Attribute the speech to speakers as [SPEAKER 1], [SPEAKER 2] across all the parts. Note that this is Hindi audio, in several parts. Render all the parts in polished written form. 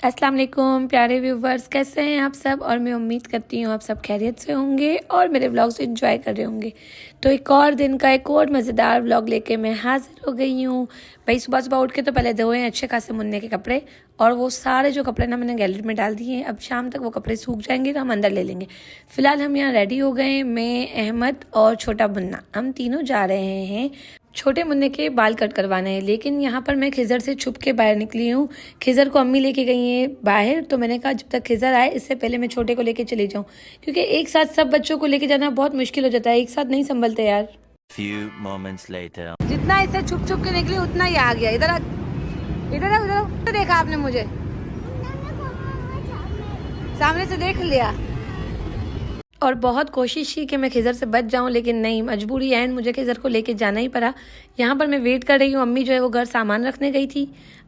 [SPEAKER 1] अस्सलाम वालेकुम प्यारे व्यूवर्स, कैसे हैं आप सब। और मैं उम्मीद करती हूँ आप सब खैरियत से होंगे और मेरे व्लॉग्स एंजॉय कर रहे होंगे। तो एक और दिन का एक और मज़ेदार व्लॉग लेके मैं हाजिर हो गई हूँ। भाई सुबह सुबह उठ के तो पहले धोए अच्छे खासे मुन्ने के कपड़े, और वो सारे जो कपड़े ना मैंने गैलरी में डाल दिए हैं। अब शाम तक वो कपड़े सूख जाएंगे तो हम अंदर ले लेंगे। फ़िलहाल हम यहाँ रेडी हो गए, मैं, अहमद और छोटा मुन्ना, हम तीनों जा रहे हैं छोटे मुन्ने के बाल कट करवाना है। लेकिन यहाँ पर मैं खिज़र से छुप के बाहर निकली हूँ। खिज़र को अम्मी लेके गई हैं बाहर, तो मैंने कहा जब तक खिज़र आए इससे पहले मैं छोटे को लेके चली जाऊँ, क्योंकि एक साथ सब बच्चों को लेके जाना बहुत मुश्किल हो जाता है, एक साथ नहीं संभलते यार।
[SPEAKER 2] Few moments later.
[SPEAKER 1] जितना इससे छुप छुप के निकली उतना ही आ गया। इधर इधर उधर देखा आपने मुझे, सामने से देख लिया। और बहुत कोशिश की कि मैं खिज़र से बच जाऊं, लेकिन नहीं, मजबूरी एंड मुझे खिज़र को लेके जाना ही पड़ा। यहाँ पर मैं वेट कर रही हूँ। अम्मी जो है वो घर सामान रखने गई थी,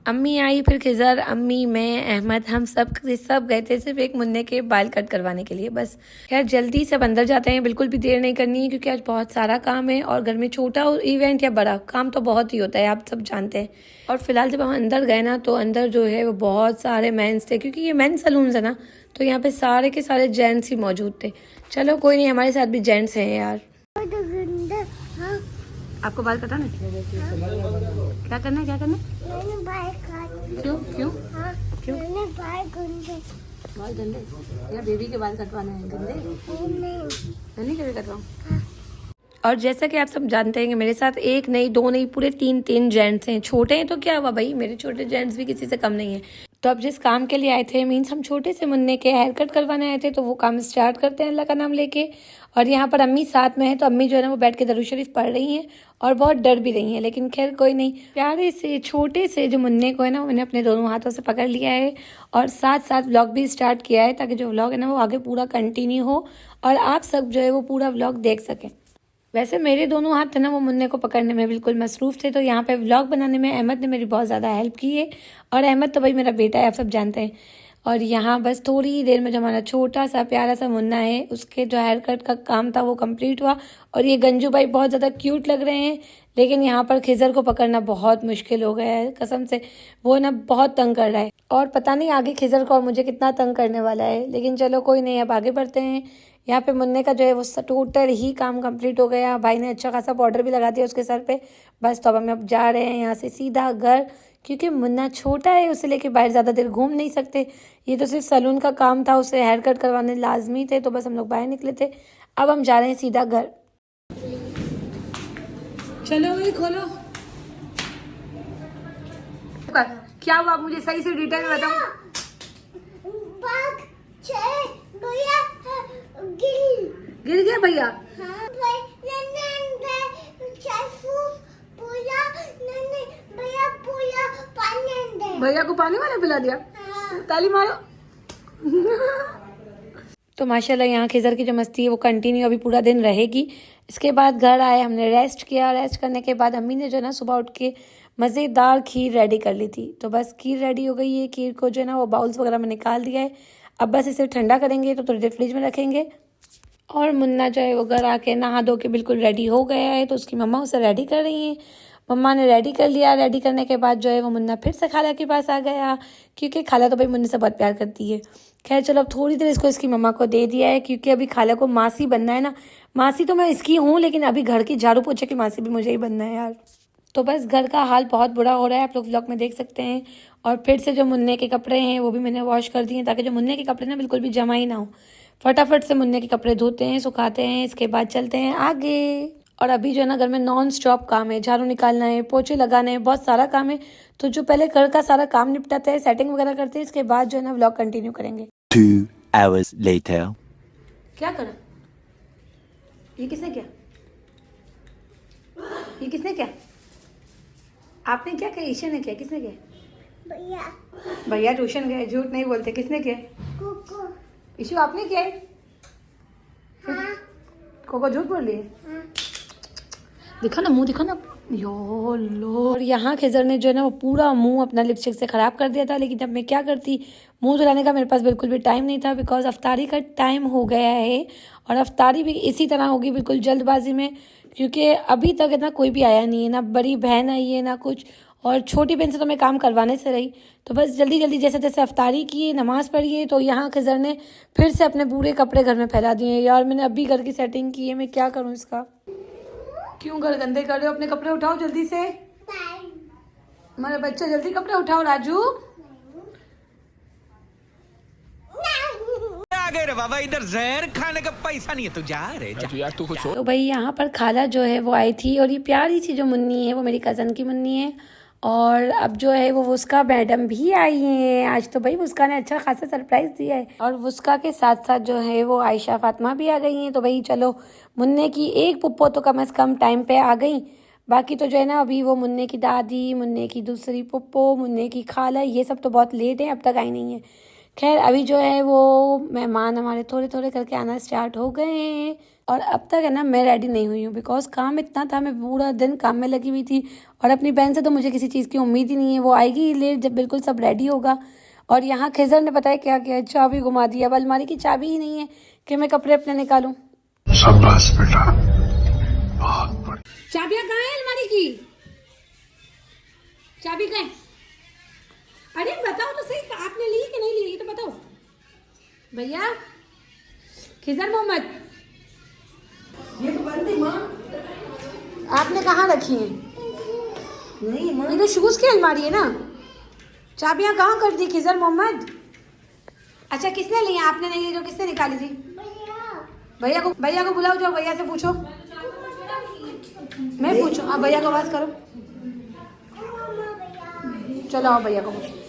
[SPEAKER 1] अम्मी आई, फिर खिज़र, अम्मी, मैं, अहमद, हम सब गए थे सिर्फ एक मुन्ने के बाल कट करवाने के लिए। बस यार जल्दी सब अंदर जाते हैं, बिल्कुल भी देर नहीं करनी है, क्योंकि आज बहुत सारा काम है। और घर में छोटा इवेंट या बड़ा काम तो बहुत ही होता है, आप सब जानते हैं। और फिलहाल जब हम अंदर गए ना, तो अंदर जो है वो बहुत सारे मेंस थे, क्योंकि ये मेंस सलून्स है ना, तो यहाँ पे सारे के सारे जेंट्स ही मौजूद थे। चलो कोई नहीं, हमारे साथ भी जेंट्स हैं यार। आपको बाल कटाना है? क्या करना है, क्या करना है? क्यों क्यों क्यों बाल गंदे? यार बेबी के बाल कटवाने हैं गंदे? नहीं कैसे कटवाऊं? और जैसा कि आप सब जानते हैं कि मेरे साथ एक नहीं, दो नहीं, पूरे तीन जेंट्स हैं। छोटे हैं तो क्या हुआ भाई, मेरे छोटे जेंट्स भी किसी से कम नहीं है। तो अब जिस काम के लिए आए थे, मीन्स हम छोटे से मुन्ने के हेयर कट करवाने आए थे, तो वो काम स्टार्ट करते हैं अल्लाह का नाम लेके। और यहाँ पर अम्मी साथ में है, तो अम्मी जो है ना वो बैठ के दरूद शरीफ पढ़ रही हैं और बहुत डर भी रही हैं। लेकिन खैर कोई नहीं, प्यारे से छोटे से जो मुन्ने को है ना, मैंने अपने दोनों हाथों से पकड़ लिया है और साथ साथ व्लॉग भी स्टार्ट किया है, ताकि जो व्लॉग है ना वो आगे पूरा कंटिन्यू हो और आप सब जो है वो पूरा व्लॉग देख सकें। वैसे मेरे दोनों हाथ थे ना वो मुन्ने को पकड़ने में बिल्कुल मसरूफ़ थे, तो यहाँ पे व्लॉग बनाने में अहमद ने मेरी बहुत ज़्यादा हेल्प की है। और अहमद तो भाई मेरा बेटा है, आप सब जानते हैं। और यहाँ बस थोड़ी ही देर में जो हमारा छोटा सा प्यारा सा मुन्ना है, उसके जो हेयर कट का काम था वो कंप्लीट हुआ। और ये गंजू भाई बहुत ज़्यादा क्यूट लग रहे हैं, लेकिन यहाँ पर खिज़र को पकड़ना बहुत मुश्किल हो गया है कसम से। वो ना बहुत तंग कर रहा है, और पता नहीं आगे खिज़र को और मुझे कितना तंग करने वाला है। लेकिन चलो कोई नहीं, अब आगे बढ़ते हैं। यहाँ पे मुन्ने का जो है वो टोटल ही काम कंप्लीट हो गया। भाई ने अच्छा खासा पाउडर भी लगा दिया उसके सर पे। बस तो अब हम अब जा रहे हैं यहाँ से सीधा घर, क्योंकि मुन्ना छोटा है, उसे लेके बाहर ज़्यादा देर घूम नहीं सकते। ये तो सिर्फ सैलून का काम था, उसे हेयर कट करवाने लाजमी थे, तो बस हम लोग बाहर निकले थे। अब हम जा रहे हैं सीधा घर। चलो भाई खोलो। क्या हुआ, मुझे सही से डिटेल में बताओ। गिर गया भैया? भैया को पानी वाला पिला दिया? ताली मारो। तो माशाल्लाह यहाँ खिज़र की जो मस्ती है वो कंटिन्यू अभी पूरा दिन रहेगी। इसके बाद घर आए, हमने रेस्ट किया। रेस्ट करने के बाद अम्मी ने जो है ना सुबह उठ के मज़ेदार खीर रेडी कर ली थी। तो बस खीर रेडी हो गई है। खीर को जो है ना वो बाउल्स वगैरह में निकाल दिया है। अब बस इसे ठंडा करेंगे, तो थोड़ी देर फ्रिज में रखेंगे। और मुन्ना जो है वो घर आके नहा धो के बिल्कुल रेडी हो गया है, तो उसकी मम्मा उसे रेडी कर रही हैं। मम्मा ने रेडी कर लिया। रेडी करने के बाद जो है वो मुन्ना फिर से खाला के पास आ गया, क्योंकि खाला तो भाई मुन्ने से बहुत प्यार करती है। खैर चलो, अब थोड़ी देर इसको इसकी मम्मा को दे दिया है, क्योंकि अभी खाला को मासी बनना है ना। मासी तो मैं इसकी हूँ, लेकिन अभी घर की झाड़ू पोछे की मासी भी मुझे ही बनना है यार। तो बस घर का हाल बहुत बुरा हो रहा है, आप लोग व्लॉग में देख सकते हैं। और फिर से जो मुन्ने के कपड़े हैं वो भी मैंने वॉश कर दिए, ताकि जो मुन्ने के कपड़े ना बिल्कुल भी जमा ही ना हो। फटाफट से मुन्ने के कपड़े धोते हैं, सुखाते हैं, इसके बाद चलते हैं आगे। और अभी जो है ना घर में नॉन स्टॉप काम है, झाड़ू निकालना है, पोछे लगाना है, बहुत सारा काम है। तो जो पहले घर का सारा काम निपटाते हैं, सेटिंग वगैरह करते हैं, इसके बाद जो है ना व्लॉग कंटिन्यू करेंगे।
[SPEAKER 2] 2 hours later.
[SPEAKER 1] क्या करा? ये किसने किया? ये किसने किया? आपने क्या किया? ईशा ने किया? किसने किया? भैया। भैया ट्यूशन गए, झूठ नहीं बोलते। किसने किया? कोको। ईशु आपने किया है? हाँ। कोको झूठ बोल रही है? हाँ। दिखा ना मुंह, दिखा ना। यो लो। और यहाँ खिज़र ने जो है ना वो पूरा मुंह अपना लिपस्टिक से ख़राब कर दिया था। लेकिन जब मैं क्या करती, मुंह धुलाने का मेरे पास बिल्कुल भी टाइम नहीं था, बिकॉज अफ्तारी का टाइम हो गया है। और अफ्तारी भी इसी तरह होगी, बिल्कुल जल्दबाजी में, क्योंकि अभी तक ना कोई भी आया नहीं है, ना बड़ी बहन आई है ना कुछ। और छोटी बहन से तो मैं काम करवाने से रही, तो बस जल्दी जल्दी जैसे तैसे अफ्तारी की, नमाज़ पढ़ी है। तो यहाँ खिज़र ने फिर से अपने पूरे कपड़े घर में फैला दिए हैं। यार मैंने अभी घर की सेटिंग की है, मैं क्या करूँ इसका। क्यों घर गंदे कर रहे हो? अपने कपड़े उठाओ जल्दी से। हमारे बच्चे जल्दी कपड़े उठाओ। राजू
[SPEAKER 3] आ गए रे बाबा, इधर जहर खाने का पैसा नहीं है, तू जा रे जा। यार तू कुछ
[SPEAKER 1] तो भाई यहाँ पर खाला जो है वो आई थी, और ये प्यारी सी जो मुन्नी है वो मेरी कज़न की मुन्नी है। और अब जो है वो वुस्का मैडम भी आई हैं आज। तो भाई वुस्का ने अच्छा खासा सरप्राइज़ दिया है, और वुस्का के साथ साथ जो है वो आयशा फातिमा भी आ गई हैं। तो भाई चलो, मुन्ने की एक पुप्पो तो कम से कम टाइम पे आ गई। बाकी तो जो है ना अभी वो मुन्ने की दादी, मुन्ने की दूसरी पुप्पो, मुन्ने की खाला, ये सब तो बहुत लेट है, अब तक आई नहीं है। खैर अभी जो है वो मेहमान हमारे थोड़े थोड़े करके आना स्टार्ट हो गए हैं। और अब तक है ना मैं रेडी नहीं हुई हूँ, बिकॉज काम इतना था, मैं पूरा दिन काम में लगी हुई थी। और अपनी बहन से तो मुझे किसी चीज़ की उम्मीद ही नहीं है, वो आएगी लेट जब बिल्कुल सब रेडी होगा। और यहाँ खिज़र ने पता है क्या किया, चाबी घुमा दी। अब अलमारी की चाबी ही नहीं है कि मैं कपड़े अपने निकालूं।
[SPEAKER 4] शाबाश बेटा, बहुत बढ़िया।
[SPEAKER 1] चाबियाँ कहाँ है अलमारी की? चाबी कहाँ है? अरे बताओ तो सही, आपने ली कि नहीं ली, ये तो बताओ भैया। खिज़र मोहम्मद,
[SPEAKER 5] ये तो बंद है माँ।
[SPEAKER 1] आपने कहाँ रखी है?
[SPEAKER 5] नहीं माँ,
[SPEAKER 1] ये तो शूज़ की अलमारी है ना। चाबियाँ कहाँ कर दी खिज़र मोहम्मद? अच्छा किसने ली? आपने नहीं ली, जो किसने निकाली थी? भैया को बुलाओ, जाओ भैया से पूछो। मैं पूछूं? आप भैया को आवाज़ करो। चलो आओ भैया को पूछो।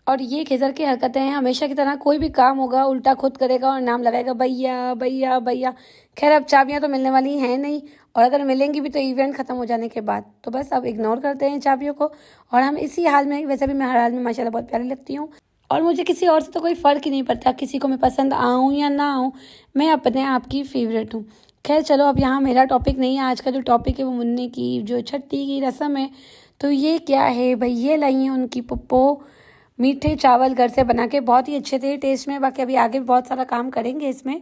[SPEAKER 1] और ये खिज़र की हरकतें हैं, हमेशा की तरह कोई भी काम होगा उल्टा खुद करेगा और नाम लगाएगा भैया भैया भैया। खैर अब चाबियाँ तो मिलने वाली हैं नहीं, और अगर मिलेंगी भी तो इवेंट ख़त्म हो जाने के बाद। तो बस अब इग्नोर करते हैं चाबियों को, और हम इसी हाल में, वैसे भी मैं हर हाल में माशाल्लाह बहुत प्यारी लगती हूँ, और मुझे किसी और से तो कोई फ़र्क ही नहीं पड़ता, किसी को मैं पसंद आऊँ या ना आऊँ, मैं अपने आप की फेवरेट हूँ। खैर चलो, अब यहाँ मेरा टॉपिक नहीं है, आज का जो टॉपिक है वो मुन्ने की जो छठी की रस्म है। तो ये क्या है भाई, ये लाई हैं उनकी पुप्पो मीठे चावल घर से बना के, बहुत ही अच्छे थे टेस्ट में। बाकी अभी आगे भी बहुत सारा काम करेंगे इसमें,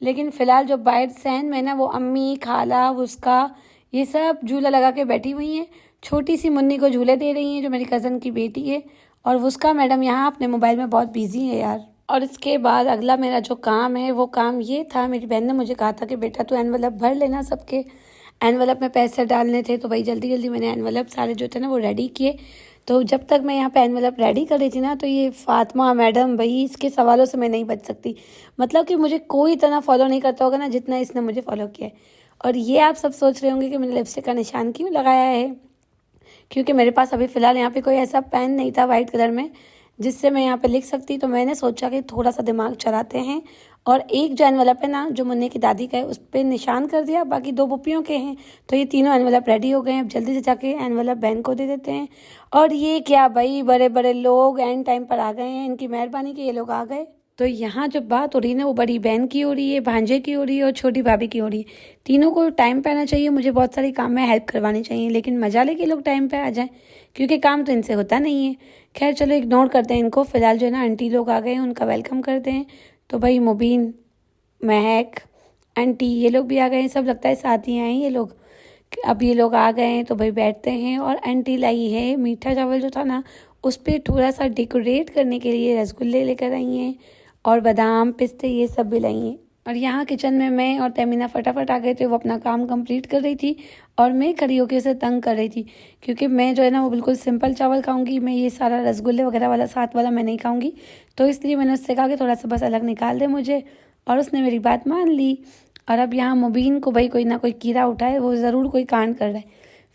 [SPEAKER 1] लेकिन फ़िलहाल जो बाहर सहन में ना वो अम्मी, खाला, उसका ये सब झूला लगा के बैठी हुई हैं। छोटी सी मुन्नी को झूले दे रही हैं, जो मेरी कज़न की बेटी है। और उसका मैडम यहाँ अपने मोबाइल में बहुत बिजी है यार। और इसके बाद अगला मेरा जो काम है वो काम ये था, मेरी बहन ने मुझे कहा था कि बेटा तू एनवलप भर लेना, सबके एनवलप में पैसे डालने थे। तो भाई जल्दी जल्दी मैंने एनवलप सारे जो थे ना वो रेडी किए। तो जब तक मैं यहाँ पे एनवलप रेडी कर रही थी ना, तो ये फातिमा मैडम, भाई इसके सवालों से मैं नहीं बच सकती। मतलब कि मुझे कोई इतना फॉलो नहीं करता होगा ना जितना इसने मुझे फॉलो किया है। और ये आप सब सोच रहे होंगे कि मैंने लिपस्टिक का निशान क्यों लगाया है, क्योंकि मेरे पास अभी फ़िलहाल यहाँ पे कोई ऐसा पेन नहीं था वाइट कलर में जिससे मैं यहाँ पे लिख सकती। तो मैंने सोचा कि थोड़ा सा दिमाग चलाते हैं, और एक जो एनवलप है ना जो मुन्ने की दादी का है उस पर निशान कर दिया, बाकी दो पुप्पियों के हैं। तो ये तीनों एनवलप रेडी हो गए हैं। अब जल्दी से जाके एनवलप बहन को दे देते हैं। और ये क्या भाई, बड़े बड़े लोग एंड टाइम पर आ गए हैं, इनकी मेहरबानी कि ये लोग आ गए। तो यहाँ जो बात हो रही है ना वो बड़ी बहन की हो रही है, भांजे की हो रही है और छोटी भाभी की हो रही है। तीनों को टाइम पे आना चाहिए, मुझे बहुत सारी काम में हेल्प करवानी चाहिए, लेकिन मजा लेके लोग टाइम पे आ जाएं, क्योंकि काम तो इनसे होता नहीं है। खैर चलो इग्नोर करते हैं इनको। फ़िलहाल जो है ना आंटी लोग आ गए हैं, उनका वेलकम करते हैं। तो भाई मुबीन, महक, आंटी ये लोग भी आ गए हैं, सब लगता है साथ ही आए हैं ये लोग। अब ये लोग आ गए हैं तो भाई बैठते हैं। और आंटी लाई है मीठा चावल जो था ना उस पर थोड़ा सा डेकोरेट करने के लिए रसगुल्ले लेकर आई हैं, और बादाम पिस्ते ये सब भी लाई हैं। और यहाँ किचन में मैं और तमीना फटाफट आ गए थे, वो अपना काम कंप्लीट कर रही थी और मैं खड़ी होकर उसे तंग कर रही थी, क्योंकि मैं जो है ना वो बिल्कुल सिंपल चावल खाऊंगी, मैं ये सारा रसगुल्ले वगैरह वाला साथ वाला मैं नहीं खाऊंगी। तो इसलिए मैंने उससे कहा कि थोड़ा सा बस अलग निकाल दे मुझे, और उसने मेरी बात मान ली। और अब यहाँ मुबीन को भाई कोई ना कोई कीड़ा उठाए, वो ज़रूर कोई कांड कर रहा है।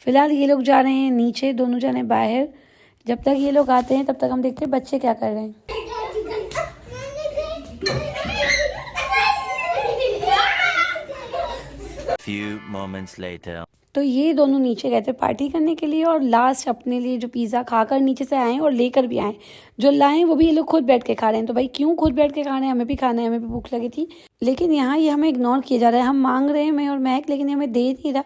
[SPEAKER 1] फ़िलहाल ये लोग जा रहे हैं नीचे, दोनों जाने बाहर। जब तक ये लोग आते हैं तब तक हम देखते हैं बच्चे क्या कर रहे हैं।
[SPEAKER 2] Few moments later.
[SPEAKER 1] तो ये दोनों नीचे गए थे पार्टी करने के लिए, और लास्ट अपने लिए जो पिज़्ज़ा खाकर नीचे से आए और लेकर भी आए। जो लाए वो भी ये लोग खुद बैठ के खा रहे हैं। तो भाई क्यों खुद बैठ के खा रहे हैं, हमें भी खाना है, हमें भी भूख लगी थी। लेकिन यहाँ ये हमें इग्नोर किया जा रहा है, हम मांग रहे हैं मैं और महक, लेकिन हमें दे नहीं रहा।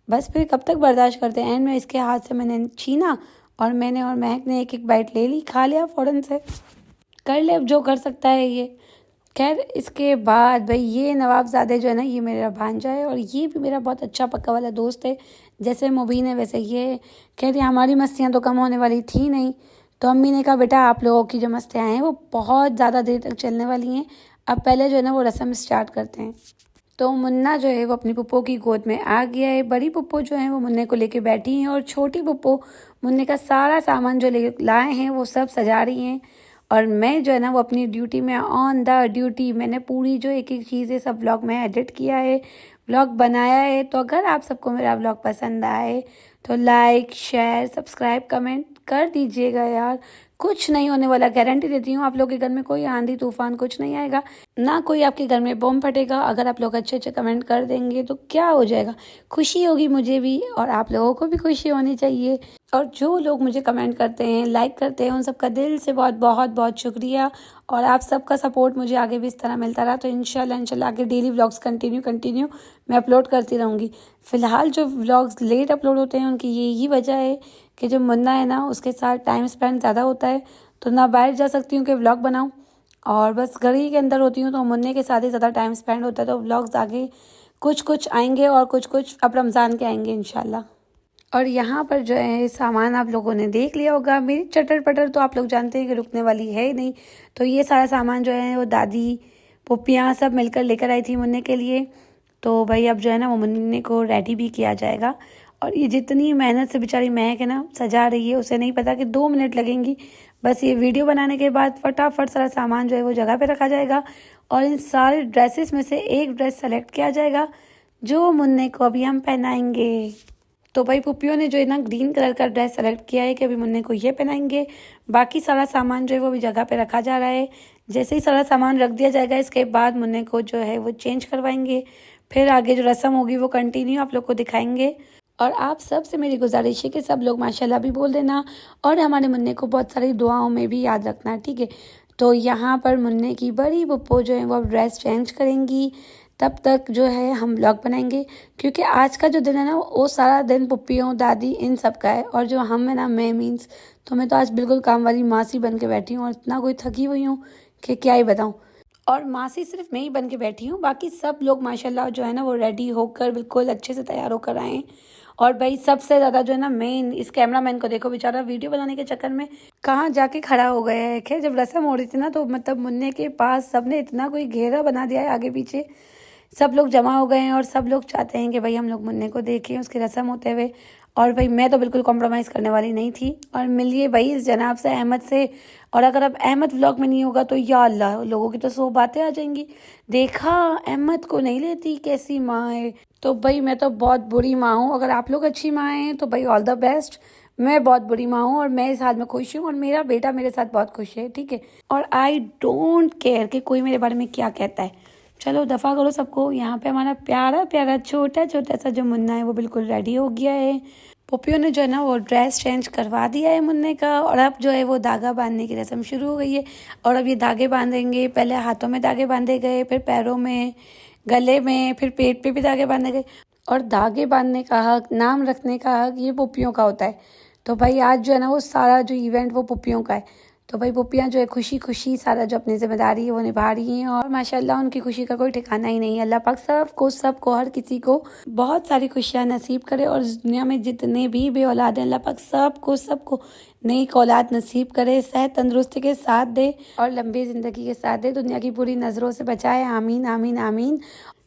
[SPEAKER 1] बस फिर कब तक बर्दाश्त करते हैं। एंड में इसके हाथ से मैंने छीना और मैंने और महक ने एक एक बाइट ले ली, खा लिया फ़ौरन से। कर ले अब जो कर सकता है ये। खैर इसके बाद भाई ये नवाबज़ादे जो है ना ये मेरा भांजा है, और ये भी मेरा बहुत अच्छा पक्का वाला दोस्त है, जैसे मुबीन है वैसे ये कह रही हमारी मस्तियाँ तो कम होने वाली थी नहीं। तो अम्मी ने कहा बेटा आप लोगों की जो मस्तियाँ हैं वो बहुत ज़्यादा देर तक चलने वाली हैं, अब पहले जो है ना वो रस्म स्टार्ट करते हैं। तो मुन्ना जो है वो अपनी पुप्पो की गोद में आ गया है। बड़ी पुप्पो जो है वो मुन्ने को लेके बैठी हैं और छोटी पुप्पो मुन्ने का सारा सामान जो ले लाए हैं वो सब सजा रही हैं। और मैं जो है ना वो अपनी ड्यूटी में ऑन द ड्यूटी मैंने पूरी जो एक एक चीज़ें सब व्लॉग में एडिट किया है, व्लॉग बनाया है। तो अगर आप सबको मेरा व्लॉग पसंद आए तो लाइक शेयर सब्सक्राइब कमेंट कर दीजिएगा यार। कुछ नहीं होने वाला, गारंटी देती हूँ। आप लोग के घर में कोई आंधी तूफान कुछ नहीं आएगा, ना कोई आपके घर में बम फटेगा। अगर आप लोग अच्छे अच्छे कमेंट कर देंगे तो क्या हो जाएगा, खुशी होगी मुझे भी और आप लोगों को भी खुशी होनी चाहिए। और जो लोग मुझे कमेंट करते हैं लाइक करते हैं उन सबका दिल से बहुत बहुत बहुत शुक्रिया। और आप सबका सपोर्ट मुझे आगे भी इस तरह मिलता रहा तो इंशाल्लाह आगे डेली व्लॉग्स कंटिन्यू मैं अपलोड करती रहूँगी। फ़िलहाल जो व्लॉग्स लेट अपलोड होते हैं उनकी यही वजह है कि जो मुन्ना है ना उसके साथ टाइम स्पेंड ज़्यादा होता है, तो ना बाहर जा सकती हूँ कि व्लॉग बनाऊँ और बस घर ही के अंदर होती हूँ, तो मुन्ने के साथ ही ज़्यादा टाइम स्पेंड होता है। तो व्लॉग्स आगे कुछ आएंगे और कुछ अब रमज़ान के आएंगे इंशाल्लाह। और यहाँ पर जो है सामान आप लोगों ने देख लिया होगा। मेरी चटर पटर तो आप लोग जानते हैं कि रुकने वाली है ही नहीं। तो ये सारा सामान जो है वो दादी पुप्पियाँ सब मिलकर लेकर आई थी मुन्ने के लिए। तो भाई अब जो है ना वो मुन्ने को रेडी भी किया जाएगा। और ये जितनी मेहनत से बेचारी महक है ना सजा रही है, उसे नहीं पता कि 2 मिनट लगेंगी। बस ये वीडियो बनाने के बाद फटाफट सारा सामान जो है वो जगह पे रखा जाएगा और इन सारे ड्रेसेस में से एक ड्रेस सेलेक्ट किया जाएगा जो मुन्ने को अभी हम पहनाएंगे। तो भाई पुप्पियों ने जो है ना ग्रीन कलर का ड्रेस सेलेक्ट किया है कि अभी मुन्ने को ये पहनाएंगे। बाकी सारा सामान जो है वो भी जगह पे रखा जा रहा है। जैसे ही सारा सामान रख दिया जाएगा इसके बाद मुन्ने को जो है वो चेंज करवाएंगे। फिर आगे जो रस्म होगी वो कंटिन्यू आप लोग को दिखाएंगे। और आप सब से मेरी गुजारिश है कि सब लोग माशाल्लाह भी बोल देना और हमारे मुन्ने को बहुत सारी दुआओं में भी याद रखना, ठीक है। तो यहाँ पर मुन्ने की बड़ी पुप्पो जो है वो अब ड्रेस चेंज करेंगी, तब तक जो है हम व्लॉग बनाएंगे। क्योंकि आज का जो दिन है ना वो सारा दिन पुप्पियों दादी इन सब का है। और जो हम है ना मैं तो मैं तो आज बिल्कुल काम वाली मासी बन के बैठी हूँ और इतना कोई थकी हुई हूँ कि क्या ही बताऊँ। और मासी सिर्फ मैं ही बन के बैठी हूँ, बाकी सब लोग माशाल्लाह जो है ना वो रेडी होकर बिल्कुल अच्छे से तैयार होकर आए। और भाई सबसे ज़्यादा जो है ना मेन इस कैमरामैन को देखो, बेचारा वीडियो बनाने के चक्कर में कहाँ जाके खड़ा हो गया है। खैर जब रस्म हो रही थी ना तो मतलब मुन्ने के पास सबने इतना कोई घेरा बना दिया है, आगे पीछे सब लोग जमा हो गए हैं और सब लोग चाहते हैं कि भाई हम लोग मुन्ने को देखें उसकी रस्म होते हुए। और भाई मैं तो बिल्कुल कॉम्प्रोमाइज़ करने वाली नहीं थी। और मिलिए भाई इस जनाब से अहमद से। और अगर अब अहमद व्लॉग में नहीं होगा तो या अल्लाह लोगों की तो 100 बातें आ जाएंगी। देखा अहमद को नहीं लेती कैसी माँ है। तो भाई मैं तो बहुत बुरी माँ हूँ। अगर आप लोग अच्छी माँ हैं तो भाई ऑल द बेस्ट। मैं बहुत बुरी माँ हूँ और मैं इस हाल में खुश हूँ और मेरा बेटा मेरे साथ बहुत खुश है, ठीक है। और आई डोंट केयर कि कोई मेरे बारे में क्या कहता है। चलो दफ़ा करो सबको। यहाँ पे हमारा प्यारा प्यारा छोटा छोटा सा जो मुन्ना है वो बिल्कुल रेडी हो गया है। पुप्पियों ने जो है ना वो ड्रेस चेंज करवा दिया है मुन्ने का। और अब जो है वो धागा बांधने की रस्म शुरू हो गई है। और अब ये धागे बांधेंगे। पहले हाथों में धागे बांधे गए, फिर पैरों में, गले में, फिर पेट पे भी धागे बांधे गए। और धागे बांधने का हक, नाम रखने का हक ये पुप्पियों का होता है। तो भाई आज जो है ना वो सारा जो इवेंट वो पुप्पियों का है। तो भाई पुप्पियाँ जो है खुशी खुशी सारा जो अपनी जिम्मेदारी है वो निभा रही हैं। और माशाल्लाह उनकी खुशी का कोई ठिकाना ही नहीं है। अल्लाह पाक सबको हर किसी को बहुत सारी खुशियाँ नसीब करे। और इस दुनिया में जितने भी औलाद हैं अल्लाह पाक सबको नई औलाद नसीब करे, सेहत तंदुरुस्ती के साथ दे और लंबी ज़िंदगी के साथ दे, दुनिया की पूरी नज़रों से बचाए। आमीन आमीन आमीन।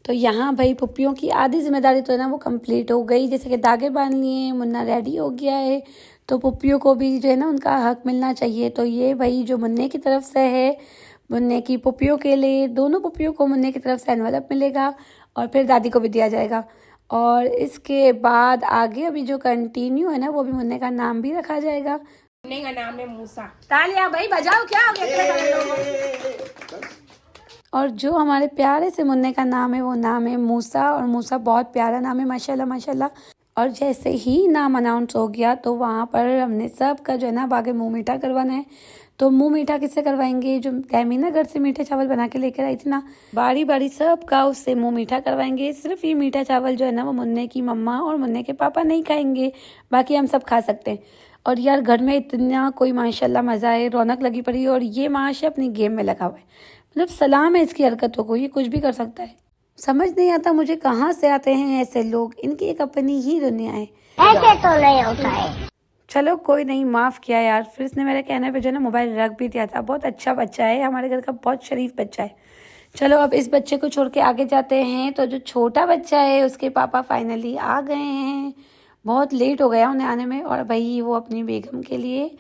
[SPEAKER 1] तो यहाँ भाई पुप्पियों की आधी जिम्मेदारी तो है ना वो कंप्लीट हो गई। जैसे कि धागे बांध लिए, मुन्ना रेडी हो गया है, तो पुप्पियों को भी जो है ना उनका हक मिलना चाहिए। तो ये भाई जो मुन्ने की तरफ से है, मुन्ने की पुप्पियों के लिए, दोनों पुप्पियों को मुन्ने की तरफ से एनवलप मिलेगा और फिर दादी को भी दिया जाएगा। और इसके बाद आगे अभी जो कंटिन्यू है ना वो भी मुन्ने का नाम भी रखा जाएगा।
[SPEAKER 5] मुन्ने का नाम है मूसा।
[SPEAKER 1] तालियां भाई बजाओ, क्या हो गया। और जो हमारे प्यारे से मुन्ने का नाम है वो नाम है मूसा। और मूसा बहुत प्यारा नाम है माशाल्लाह माशाल्लाह। और जैसे ही नाम अनाउंस हो गया तो वहाँ पर हमने सब का जो है ना आगे मुँह मीठा करवाना है। तो मुँह मीठा किससे करवाएंगे, जो तहमीना घर से मीठे चावल बना के लेकर आई थी ना, बारी बारी सब का उससे मुँह मीठा करवाएंगे। सिर्फ ये मीठा चावल जो है ना वो मुन्ने की मम्मा और मुन्ने के पापा नहीं खाएंगे, बाकी हम सब खा सकते हैं। और यार घर में इतना कोई माशाल्लाह मज़ा है, रौनक लगी पड़ी। और ये माशा अपनी गेम में लगा हुआ है, मतलब सलाम है इसकी हरकतों को, ये कुछ भी कर सकता है। समझ नहीं आता मुझे कहाँ से आते हैं ऐसे लोग, इनकी एक अपनी ही दुनिया है।
[SPEAKER 6] ऐसे तो नहीं होता है।
[SPEAKER 1] चलो कोई नहीं, माफ़ किया यार। फिर इसने मेरे कहने पे जो है ना मोबाइल रख भी दिया था। बहुत अच्छा बच्चा है, हमारे घर का बहुत शरीफ बच्चा है। चलो अब इस बच्चे को छोड़ के आगे जाते हैं। तो जो छोटा बच्चा है उसके पापा फाइनली आ गए हैं। बहुत लेट हो गया उन्हें आने में, और भाई वो अपनी बेगम के लिए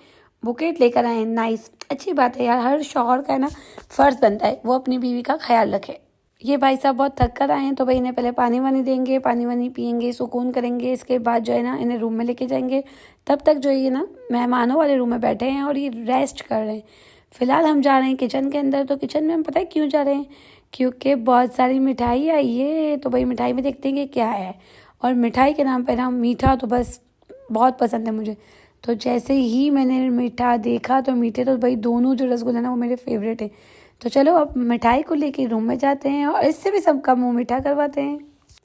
[SPEAKER 1] बुकेट लेकर आए हैं। नाइस, अच्छी बात है यार। हर शौहर का है ना फ़र्ज़ बनता है वो अपनी बीवी का ख्याल रखे। ये भाई साहब बहुत थक कर आए हैं, तो भाई इन्हें पहले पानी वानी देंगे, पानी वानी पियेंगे, सुकून करेंगे। इसके बाद जो है ना इन्हें रूम में लेके जाएंगे। तब तक जो ये ना मेहमानों वाले रूम में बैठे हैं और ये रेस्ट कर रहे हैं। फ़िलहाल हम जा रहे हैं किचन के अंदर। तो किचन में हम पता है क्यों जा रहे हैं, क्योंकि बहुत सारी मिठाई आई है। तो भाई मिठाई में देखते हैं कि क्या है। और मिठाई के नाम पर ना मीठा तो बस बहुत पसंद है मुझे। तो जैसे ही मैंने मीठा देखा तो मीठे तो भाई दोनों जो रसगुल्ला ना वो मेरे फेवरेट है। तो चलो अब मिठाई को लेके रूम में जाते हैं और इससे भी सबका मुंह मीठा करवाते हैं।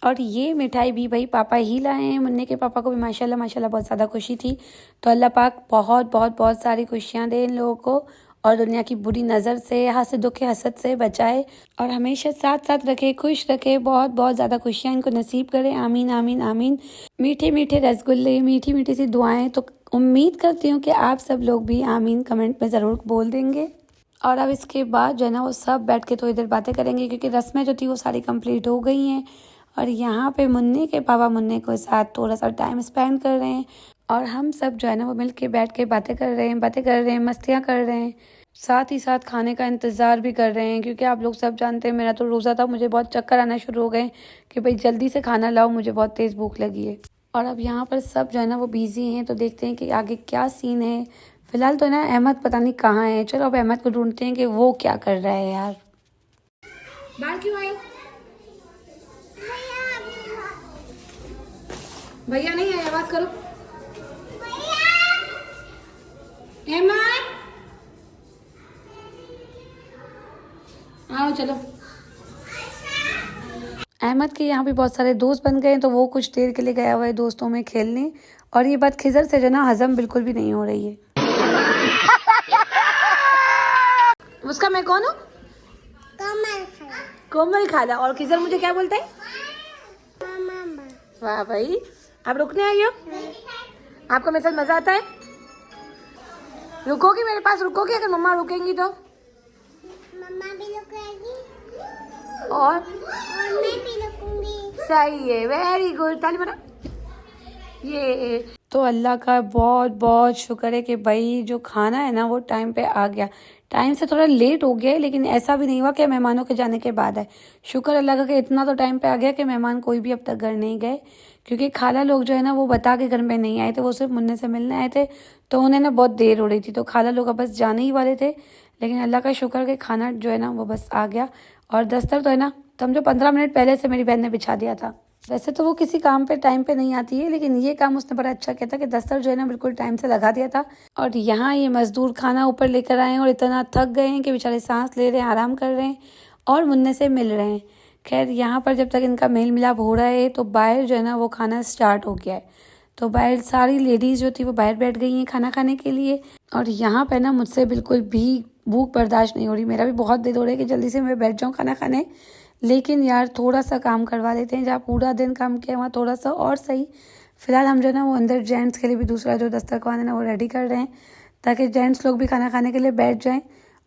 [SPEAKER 1] और ये मिठाई भी भाई पापा ही लाए हैं। मुन्ने के पापा को भी माशाल्लाह माशाल्लाह बहुत ज़्यादा खुशी थी। तो अल्लाह पाक बहुत बहुत बहुत सारी खुशियाँ दे इन लोगों को, और दुनिया की बुरी नज़र से, हासिदों के हसद से बचाए, और हमेशा साथ साथ रखे, खुश रखे। बहुत बहुत ज़्यादा खुशियाँ इनको नसीब करें। आमीन आमीन आमीन। मीठे मीठे रसगुल्ले, मीठी मीठी सी दुआएं। तो उम्मीद करती हूँ कि आप सब लोग भी आमीन कमेंट में ज़रूर बोल देंगे। और अब इसके बाद जो है ना वो सब बैठ के थोड़ी देर बातें करेंगे, क्योंकि रस्में जो थी वो सारी कंप्लीट हो गई हैं। और यहाँ पे मुन्ने के पापा मुन्ने के साथ थोड़ा सा टाइम स्पेंड कर रहे हैं, और हम सब जो है ना वो मिल के बैठ के बातें कर रहे हैं, मस्तियाँ कर रहे हैं। साथ ही साथ खाने का इंतज़ार भी कर रहे हैं, क्योंकि आप लोग सब जानते हैं मेरा तो रोज़ा था। मुझे बहुत चक्कर आना शुरू हो गए कि भाई जल्दी से खाना लाओ, मुझे बहुत तेज़ भूख लगी है। और अब यहाँ पर सब जो है ना वो बिज़ी हैं। तो देखते हैं कि आगे क्या सीन है। फिलहाल तो ना अहमद पता नहीं कहाँ है। चलो अब अहमद को ढूंढते हैं कि वो क्या कर रहा है यार। बाहर क्यों आए? भैया नहीं आए, आवाज करो। अहमद आओ चलो। अहमद के यहाँ भी बहुत सारे दोस्त बन गए, तो वो कुछ देर के लिए गया हुआ है दोस्तों में खेलने। और ये बात खिजर से जो ना हजम बिल्कुल भी नहीं हो रही है। उसका मैं कौन हूँ? कोमल खाला। और खिजर मुझे क्या बोलता है? वाह भाई, आप रुकने आई हो? आपको मेरे साथ मजा आता है? रुकोगी मेरे पास? रुकोगी अगर मम्मा रुकेंगी तो?
[SPEAKER 6] मम्मा भी रुकेगी
[SPEAKER 1] और
[SPEAKER 6] मैं भी रुकूंगी।
[SPEAKER 1] सही है, वेरी गुड, ताली मारो। ये तो अल्लाह का बहुत बहुत शुक्र है कि भाई जो खाना है ना वो टाइम पे आ गया। टाइम से थोड़ा लेट हो गया, लेकिन ऐसा भी नहीं हुआ कि मेहमानों के जाने के बाद है। शुक्र अल्लाह का कि इतना तो टाइम पे आ गया कि मेहमान कोई भी अब तक घर नहीं गए। क्योंकि खाला लोग जो है ना वो बता के घर में नहीं आए थे, वो सिर्फ मुन्ने से मिलने आए थे। तो उन्हें ना बहुत देर हो रही थी, तो खाला लोग अब बस जाने ही वाले थे। लेकिन अल्लाह का शुक्र कि खाना जो है ना वो बस आ गया। और दस्तर तो है ना समझो 15 मिनट पहले से मेरी बहन ने बिछा दिया था। वैसे तो वो किसी काम पे टाइम पे नहीं आती है, लेकिन ये काम उसने बड़ा अच्छा किया था कि दस्तर जो है ना बिल्कुल टाइम से लगा दिया था। और यहाँ ये मजदूर खाना ऊपर लेकर आए हैं और इतना थक गए हैं कि बेचारे सांस ले रहे हैं, आराम कर रहे हैं और मुन्ने से मिल रहे हैं। खैर यहाँ पर जब तक इनका मेल मिलाप हो रहा है तो बाहर जो है ना वो खाना स्टार्ट हो गया है। तो बाहर सारी लेडीज़ जो थी वो बाहर बैठ गई हैं खाना खाने के लिए। और यहाँ पर ना मुझसे बिल्कुल भी भूख बर्दाश्त नहीं हो रही। मेरा भी बहुत दिल हो रहा है कि जल्दी से मैं बैठ जाऊँ खाना खाने, लेकिन यार थोड़ा सा काम करवा लेते हैं। जहाँ पूरा दिन काम किया वहाँ थोड़ा सा और सही। फिलहाल हम जो है ना वो अंदर जेंट्स के लिए भी दूसरा जो दस्तरखान है ना वो रेडी कर रहे हैं, ताकि जेंट्स लोग भी खाना खाने के लिए बैठ जाएं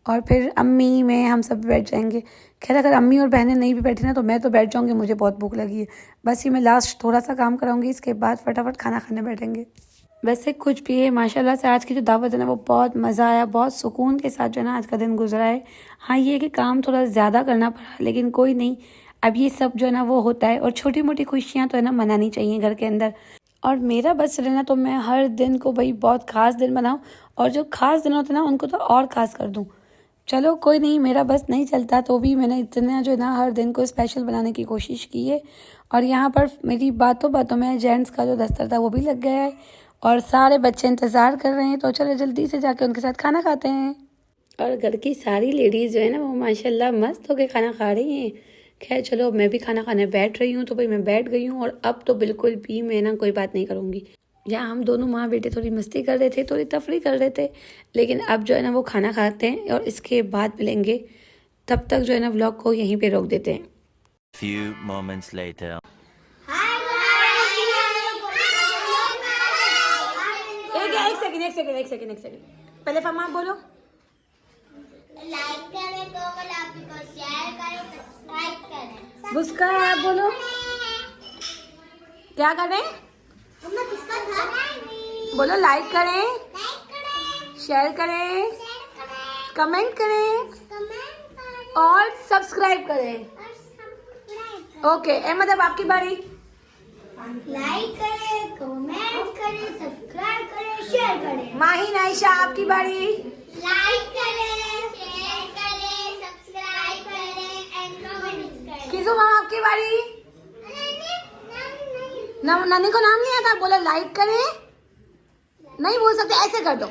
[SPEAKER 1] और फिर अम्मी मैं हम सब बैठ जाएंगे। खैर अगर अम्मी और बहनें नहीं भी बैठी ना तो मैं तो बैठ जाऊँगी, मुझे बहुत भूख लगी है। बस ये मैं लास्ट थोड़ा सा काम कराऊँगी, इसके बाद फटाफट खाना खाने बैठेंगे। वैसे कुछ भी है माशाल्लाह से आज की जो दावत है ना वो बहुत मज़ा आया, बहुत सुकून के साथ जो है ना आज का दिन गुजरा है। हाँ ये कि काम थोड़ा ज़्यादा करना पड़ा, लेकिन कोई नहीं, अब ये सब जो है ना वो होता है। और छोटी मोटी खुशियाँ तो है ना मनानी चाहिए घर के अंदर। और मेरा बस चले ना तो मैं हर दिन को भाई बहुत ख़ास दिन बनाऊँ, और जो ख़ास दिन होते हैं ना उनको तो और ख़ास कर दूँ। चलो कोई नहीं, मेरा बस नहीं चलता तो भी मैंने इतना जो है ना हर दिन को स्पेशल बनाने की कोशिश की है। और यहाँ पर मेरी बातों में जेंट्स का जो दस्तर था वो भी लग गया है और सारे बच्चे इंतज़ार कर रहे हैं। तो चलो जल्दी से जाके उनके साथ खाना खाते हैं। और घर की सारी लेडीज़ जो है ना वो माशाल्लाह मस्त होकर खाना खा रही हैं। खैर चलो मैं भी खाना खाने बैठ रही हूँ, तो भाई मैं बैठ गई हूँ और अब तो बिल्कुल भी मैं ना कोई बात नहीं करूँगी। यहाँ हम दोनों माँ बेटे थोड़ी मस्ती कर रहे थे, थोड़ी तफरी कर रहे थे, लेकिन अब जो है ना वो खाना खाते हैं और इसके बाद मिलेंगे। तब तक जो है ना व्लॉग को यहीं पे रोक देते हैं।
[SPEAKER 2] Few moments later.
[SPEAKER 1] एक सेकंड पहले फमा बोलो।
[SPEAKER 6] लाइक करें, कमेंट को शेयर करें, सब्सक्राइब करें।
[SPEAKER 1] मुस्का आप बोलो क्या करें?
[SPEAKER 6] मम्मा किसका था?
[SPEAKER 1] बोलो लाइक करें,
[SPEAKER 6] लाइक करें,
[SPEAKER 1] शेयर करें,
[SPEAKER 6] शेयर करें,
[SPEAKER 1] कमेंट करें
[SPEAKER 6] कमेंट करें
[SPEAKER 1] और सब्सक्राइब करें।
[SPEAKER 6] और सब्सक्राइब करें।
[SPEAKER 1] ओके अहमद अब आपकी बारी।
[SPEAKER 6] लाइक करें, कमेंट करें, सब्सक्राइब करें, शेयर करें।
[SPEAKER 1] माहिन आयशा आपकी बारी।
[SPEAKER 6] लाइक करें, शेयर करें, सब्सक्राइब करें एंड कमेंट करें।
[SPEAKER 1] किसु मामा आपकी बारी। ननी को नाम नहीं आता, बोलो लाइक करें। नहीं बोल सकते, ऐसे कर दो।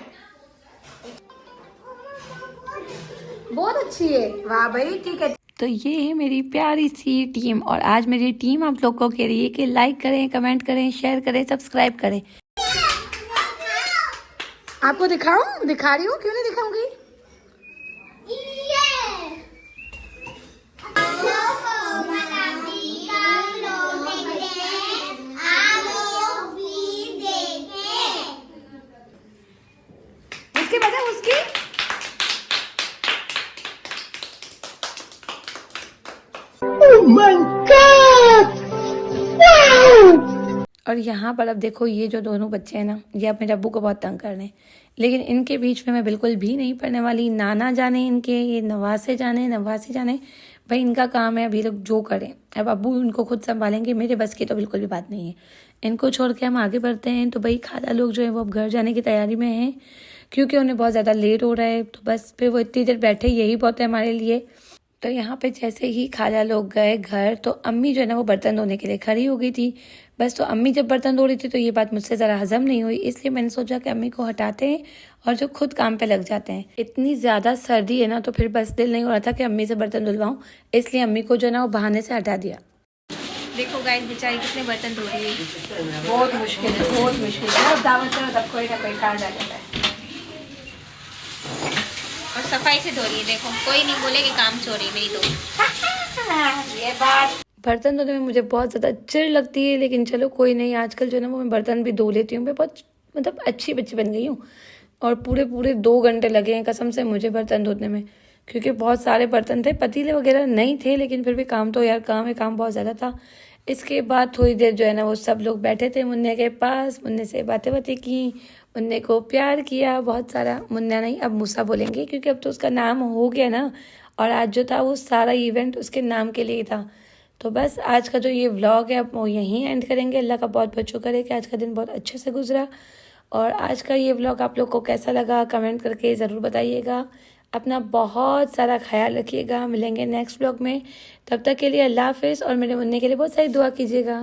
[SPEAKER 1] बहुत अच्छी है, वाह भाई ठीक है। तो ये है मेरी प्यारी सी टीम और आज मेरी टीम आप लोग को कह रही है कि लाइक करें, कमेंट करें, शेयर करें, सब्सक्राइब करें। आपको दिखाऊं? दिखा रही हूँ, क्यों नहीं दिखाऊंगी? उसके बाद उसकी और यहाँ पर अब देखो ये जो दोनों बच्चे हैं ना, ये अब मेरे अब्बू को बहुत तंग कर रहे हैं, लेकिन इनके बीच में मैं बिल्कुल भी नहीं पड़ने वाली। नाना जाने इनके, ये नवासे जाने भाई इनका काम है, अभी लोग जो करें। अब अब्बू इनको खुद संभालेंगे, मेरे बस की तो बिल्कुल भी बात नहीं है। इनको छोड़ के हम आगे बढ़ते हैं। तो भाई खाला लोग जो है वो अब घर जाने की तैयारी में हैं, क्योंकि उन्हें बहुत ज़्यादा लेट हो रहा है। तो बस फिर वो इतनी देर बैठे, यही बहुत है हमारे लिए। तो यहाँ पे जैसे ही खाला लोग गए घर, तो अम्मी जो है ना वो बर्तन धोने के लिए खड़ी हो गई थी। बस तो अम्मी जब बर्तन धो रही थी तो ये बात मुझसे ज़रा हजम नहीं हुई, इसलिए मैंने सोचा कि अम्मी को हटाते हैं और जो खुद काम पे लग जाते हैं। इतनी ज़्यादा सर्दी है ना, तो फिर बस दिल नहीं हो रहा था कि अम्मी से बर्तन धुलवाऊँ, इसलिए अम्मी को जो है ना वो बहाने से हटा दिया। देखो गाइस बेचारी कितने बर्तन धो रही है, बहुत मुश्किल है, बहुत मुश्किल है। दावत करो तब कोई ना कोई कार जा जाता है
[SPEAKER 7] और सफाई से धो रही है। देखो कोई नहीं बोले कि काम चोरी मेरी दोस्त।
[SPEAKER 1] ये बात। बर्तन धोने में मुझे बहुत ज़्यादा चिढ़ लगती है, लेकिन चलो कोई नहीं, आजकल जो है ना वो मैं बर्तन भी धो लेती हूँ। मैं बहुत मतलब अच्छी बच्ची बन गई हूँ। और पूरे 2 घंटे लगे हैं कसम से मुझे बर्तन धोने में, क्योंकि बहुत सारे बर्तन थे, पतीले वगैरह नहीं थे, लेकिन फिर भी काम तो यार काम है, काम बहुत ज़्यादा था। इसके बाद थोड़ी देर जो है ना वो सब लोग बैठे थे मुन्ने के पास, मुन्ने से बातें की, मुन्ने को प्यार किया बहुत सारा। मुन्ना नहीं, अब मूसा बोलेंगे, क्योंकि अब तो उसका नाम हो गया ना, और आज जो था वो सारा इवेंट उसके नाम के लिए था। तो बस आज का जो ये व्लॉग है अब वो यहीं एंड करेंगे। अल्लाह का बहुत बहुत शुक्र है कि आज का दिन बहुत अच्छे से गुजरा। और आज का ये व्लॉग आप लोग को कैसा लगा कमेंट करके ज़रूर बताइएगा। अपना बहुत सारा ख्याल रखिएगा, मिलेंगे नेक्स्ट व्लॉग में। तब तक के लिए अल्लाह हाफिज़, और मेरे मुन्ने के लिए बहुत सारी दुआ कीजिएगा।